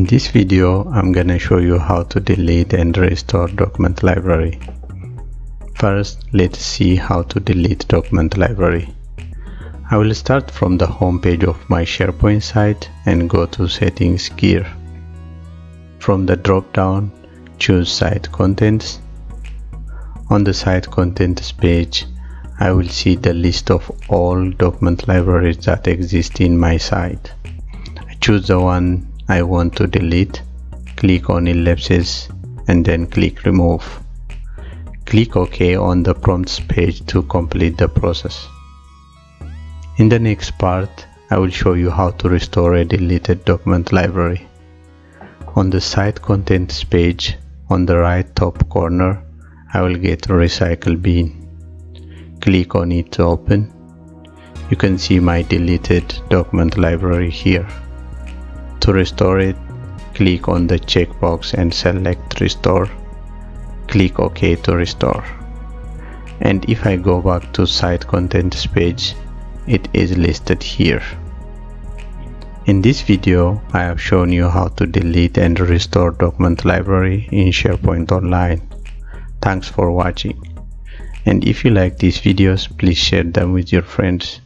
this video, I'm gonna show you how to delete and restore document library. First, let's see how to delete document library. I will start from the home page of my SharePoint site and go to Settings Gear. From the drop-down, choose Site Contents. On the Site Contents page, I will see the list of all document libraries that exist in my site. I choose the one I want to delete, click on ellipses and then click Remove. Click OK on the prompts page to complete the process. In the next part, I will show you how to restore a deleted document library. On the Site Contents page, on the right top corner, I will get a Recycle bin. Click on it to open. You can see my deleted document library here. To restore it, click on the checkbox and select Restore. Click OK to restore. And if I go back to Site Contents page, it is listed here. In this video, I have shown you how to delete and restore document library in SharePoint Online. Thanks for watching. And if you like these videos, please share them with your friends.